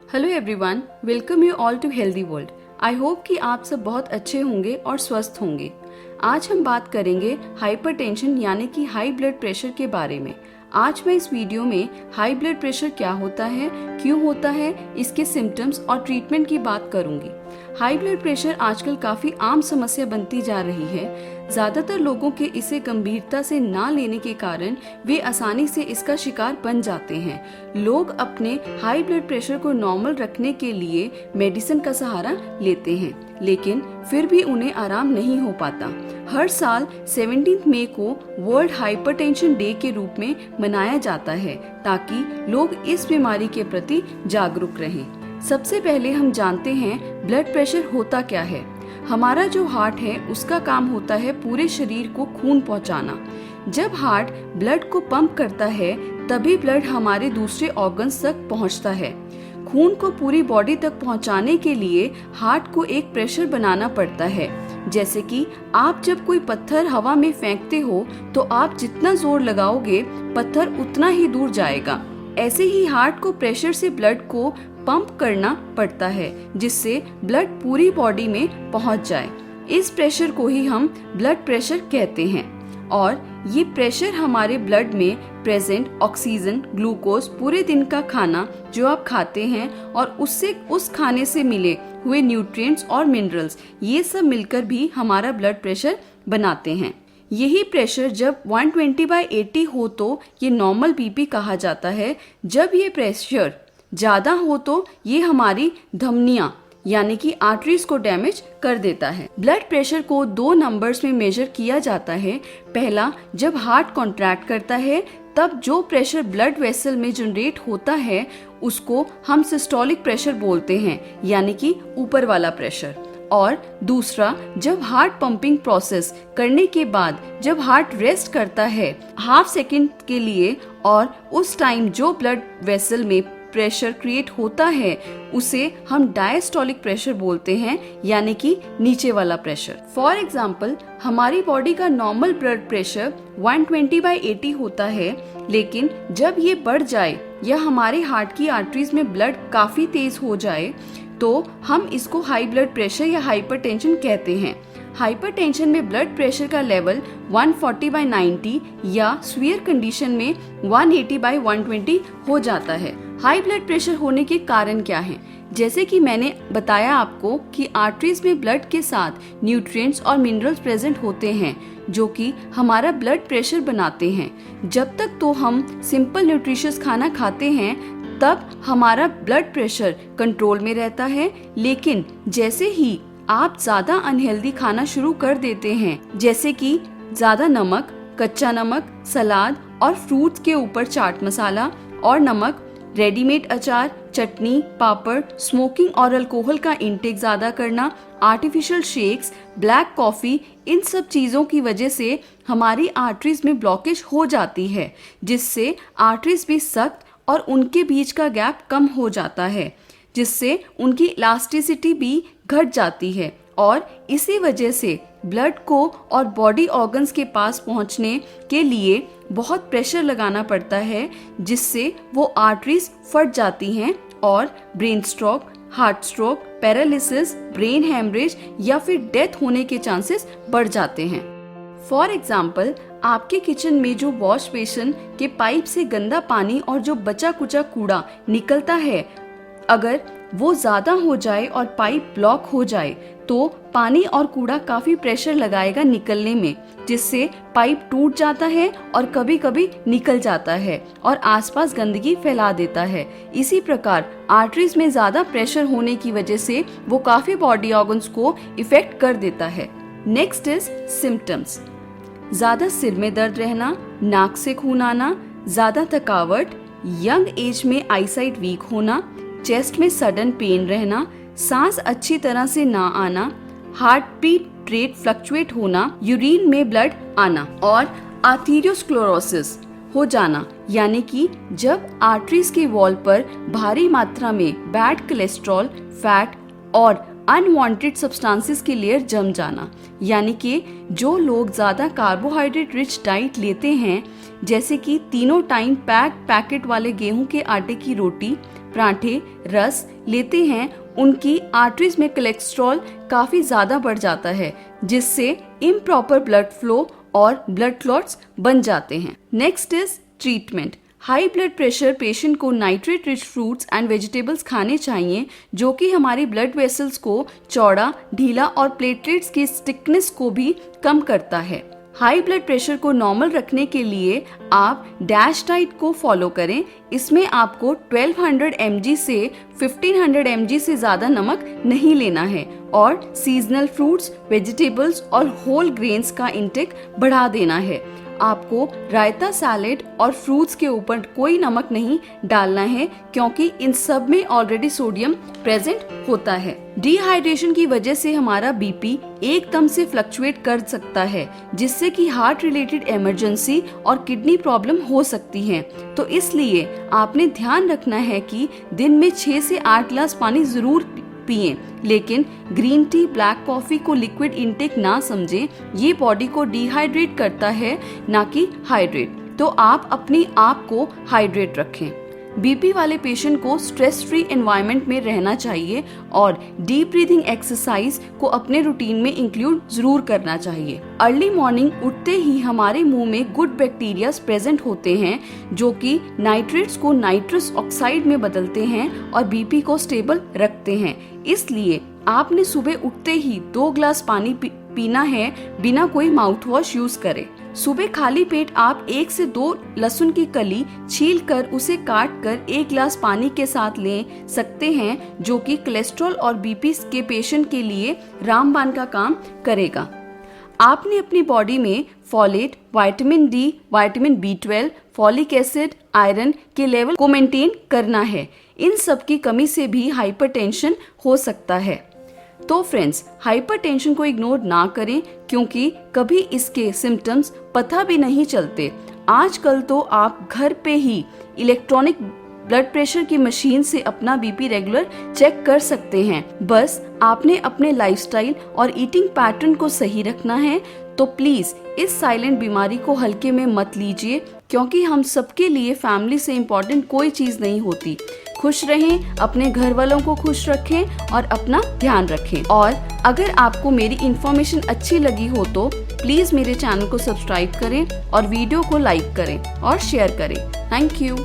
Hello everyone, welcome you all to healthy world. I hope कि आप सब बहुत अच्छे होंगे और स्वस्थ होंगे। आज हम बात करेंगे हाइपरटेंशन यानी कि हाई ब्लड प्रेशर के बारे में। आज मैं इस वीडियो में हाई ब्लड प्रेशर क्या होता है, क्यों होता है, इसके सिम्टम्स और ट्रीटमेंट की बात करूंगी। हाई ब्लड प्रेशर आजकल काफी आम समस्या बनती जा रही है। ज्यादातर लोगों के इसे गंभीरता से ना लेने के कारण वे आसानी से इसका शिकार बन जाते हैं। लोग अपने हाई ब्लड प्रेशर को नॉर्मल रखने के लिए मेडिसिन का सहारा लेते हैं, लेकिन फिर भी उन्हें आराम नहीं हो पाता। हर साल 17 मई को वर्ल्ड हाइपरटेंशन डे के रूप में मनाया जाता है ताकि लोग इस बीमारी के प्रति जागरूक रहें। सबसे पहले हम जानते हैं ब्लड प्रेशर होता क्या है। हमारा जो हार्ट है उसका काम होता है पूरे शरीर को खून पहुंचाना। जब हार्ट ब्लड को पंप करता है तभी ब्लड हमारे दूसरे ऑर्गन्स तक पहुंचता है। खून को पूरी बॉडी तक पहुंचाने के लिए हार्ट को एक प्रेशर बनाना पड़ता है। जैसे कि आप जब कोई पत्थर हवा में फेंकते हो तो आप जितना जोर लगाओगे पत्थर उतना ही दूर जाएगा। ऐसे ही हार्ट को प्रेशर से ब्लड को पंप करना पड़ता है जिससे ब्लड पूरी बॉडी में पहुंच जाए। इस प्रेशर को ही हम ब्लड प्रेशर कहते हैं और ये प्रेशर हमारे ब्लड में प्रेजेंट ऑक्सीजन, ग्लूकोज, पूरे दिन का खाना जो आप खाते हैं और उससे उस खाने से मिले हुए न्यूट्रिएंट्स और मिनरल्स, ये सब मिलकर भी हमारा ब्लड प्रेशर बनाते हैं। यही प्रेशर जब 120/80 हो तो ये नॉर्मल बीपी कहा जाता है। जब ये प्रेशर ज्यादा हो तो ये हमारी धमनियां यानी कि आर्टरीज को डैमेज कर देता है। ब्लड प्रेशर को 2 नंबर्स में मेजर किया जाता है। पहला, जब हार्ट कॉन्ट्रैक्ट करता है तब जो प्रेशर ब्लड वेसल में जनरेट होता है उसको हम सिस्टोलिक प्रेशर बोलते हैं यानी कि ऊपर वाला प्रेशर। और दूसरा, जब हार्ट पंपिंग प्रोसेस करने के बाद जब हार्ट रेस्ट करता है हाफ सेकेंड के लिए और उस टाइम जो ब्लड वेसल में प्रेशर क्रिएट होता है उसे हम डायस्टोलिक प्रेशर बोलते हैं यानी कि नीचे वाला प्रेशर। फॉर एग्जाम्पल, हमारी बॉडी का नॉर्मल ब्लड प्रेशर 120/80 होता है, लेकिन जब ये बढ़ जाए या हमारे हार्ट की आर्टरीज में ब्लड काफी तेज हो जाए तो हम इसको हाई ब्लड प्रेशर या हाइपरटेंशन कहते हैं। हाइपरटेंशन में ब्लड प्रेशर का लेवल 140/90 या सीवियर कंडीशन में 180/120 हो जाता है। हाई ब्लड प्रेशर होने के कारण क्या हैं? जैसे कि मैंने बताया आपको कि आर्टरीज में ब्लड के साथ न्यूट्रिएंट्स और मिनरल्स प्रेजेंट होते हैं जो कि हमारा ब्लड प्रेशर बनाते हैं। जब तक तो हम सिंपल न्यूट्रिशियस खाना खाते हैं तब हमारा ब्लड प्रेशर कंट्रोल में रहता है, लेकिन जैसे ही आप ज्यादा अनहेल्दी खाना शुरू कर देते हैं जैसे कि ज्यादा नमक, कच्चा नमक, सलाद और फ्रूट्स के ऊपर चाट मसाला और नमक, रेडीमेड अचार, चटनी, पापड़, स्मोकिंग और अल्कोहल का इंटेक ज्यादा करना, आर्टिफिशियल शेक्स, ब्लैक कॉफी, इन सब चीजों की वजह से हमारी आर्टरीज में ब्लॉकेज हो जाती है जिससे आर्टरीज भी सख्त और उनके बीच का गैप कम हो जाता है जिससे उनकी इलास्टिसिटी भी घट जाती है और इसी वजह से ब्लड को और बॉडी ऑर्गन्स के पास पहुंचने के लिए बहुत प्रेशर लगाना पड़ता है जिससे वो आर्टरीज फट जाती हैं और brain stroke, heart stroke, paralysis, brain haemorrhage या फिर डेथ होने के चांसेस बढ़ जाते हैं। फॉर एग्जाम्पल, आपके किचन में जो वॉश बेसिन के पाइप से गंदा पानी और जो बचा कुचा कूड़ा निकलता है, अगर वो ज्यादा हो जाए और पाइप ब्लॉक हो जाए तो पानी और कूड़ा काफी प्रेशर लगाएगा निकलने में जिससे पाइप टूट जाता है और कभी कभी निकल जाता है और आसपास गंदगी फैला देता है। इसी प्रकार आर्टरीज में ज्यादा प्रेशर होने की वजह से वो काफी बॉडी ऑर्गन्स को इफेक्ट कर देता है। Next is symptoms. ज्यादा सिर में दर्द रहना, नाक से खून आना, ज्यादा थकावट, यंग एज में आईसाइट वीक होना, चेस्ट में सडन पेन रहना, सांस अच्छी तरह से ना आना, हार्ट बीट रेट फ्लक्चुएट होना, यूरिन में ब्लड आना और आर्थेरियोस्क्लेरोसिस हो जाना यानी कि जब आर्टरीज के वॉल पर भारी मात्रा में बैड कोलेस्ट्रॉल, फैट और अनवांटेड सब्सटेंसेस की लेयर जम जाना। यानी कि जो लोग ज्यादा कार्बोहाइड्रेट रिच डाइट लेते हैं जैसे कि तीनों टाइम पैकेट वाले गेहूं के आटे की रोटी, पराठे, रस लेते हैं उनकी आर्टरीज में कोलेस्ट्रॉल काफी ज्यादा बढ़ जाता है, जिससे इम्प्रॉपर ब्लड फ्लो और ब्लड क्लॉट्स बन जाते हैं। Next is treatment. High blood pressure patient को nitrate rich fruits and vegetables खाने चाहिए, जो कि हमारी ब्लड वेसल्स को चौड़ा, ढीला और प्लेटलेट्स की स्टिकनेस को भी कम करता है। हाई ब्लड प्रेशर को नॉर्मल रखने के लिए आप डैश डाइट को फॉलो करें। इसमें आपको 1200 mg से 1500 mg से ज़्यादा नमक नहीं लेना है और सीजनल फ्रूट्स, वेजिटेबल्स और होल ग्रेन्स का इंटेक बढ़ा देना है। आपको रायता, सैलेड और फ्रूट्स के ऊपर कोई नमक नहीं डालना है, क्योंकि इन सब में ऑलरेडी सोडियम प्रेजेंट होता है। डिहाइड्रेशन की वजह से हमारा बीपी एकदम से फ्लक्चुएट कर सकता है, जिससे कि हार्ट रिलेटेड इमरजेंसी और किडनी प्रॉब्लम हो सकती है। तो इसलिए आपने ध्यान रखना है कि दिन में 6 से 8 गिलास पानी जरूर पिएं, लेकिन ग्रीन टी, ब्लैक कॉफी को लिक्विड इंटेक ना समझें। ये बॉडी को डिहाइड्रेट करता है, ना कि हाइड्रेट। तो आप अपने आप को हाइड्रेट रखें। बीपी वाले पेशेंट को स्ट्रेस फ्री एनवायरनमेंट में रहना चाहिए और डीप ब्रीदिंग एक्सरसाइज को अपने रूटीन में इंक्लूड जरूर करना चाहिए। अर्ली मॉर्निंग उठते ही हमारे मुंह में गुड बैक्टीरिया प्रेजेंट होते हैं, जो कि नाइट्रेट्स को नाइट्रस ऑक्साइड में बदलते हैं और बीपी को स्टेबल रखते हैं। इसलिए आपने सुबह उठते ही 2 गिलास पानी पीना है, बिना कोई माउथ वॉश यूज करे। सुबह खाली पेट आप 1 से 2 लहसुन की कली छील कर उसे काट कर 1 गिलास पानी के साथ ले सकते हैं, जो कि कोलेस्ट्रॉल और बीपी के पेशेंट के लिए रामबाण का काम करेगा। आपने अपनी बॉडी में folate, vitamin D, vitamin B12, folic acid, iron के लेवल को मेंटेन करना है। इन सब की कमी से भी हाइपरटेंशन हो सकता है। तो फ्रेंड्स, हाइपरटेंशन को इग्नोर ना करें, क्योंकि कभी इसके सिम्टम्स पता भी नहीं चलते। आजकल तो आप घर पे ही इलेक्ट्रॉनिक ब्लड प्रेशर की मशीन से अपना बीपी रेगुलर चेक कर सकते हैं। बस आपने अपने लाइफस्टाइल और ईटिंग पैटर्न को सही रखना है। तो प्लीज इस साइलेंट बीमारी को हल्के में मत लीजिए, क्योंकि हम सबके लिए फैमिली से इम्पोर्टेंट कोई चीज नहीं होती। खुश रहें, अपने घर वालों को खुश रखें और अपना ध्यान रखें। और अगर आपको मेरी इन्फॉर्मेशन अच्छी लगी हो तो प्लीज मेरे चैनल को सब्सक्राइब करें और वीडियो को लाइक करें और शेयर करें। Thank you.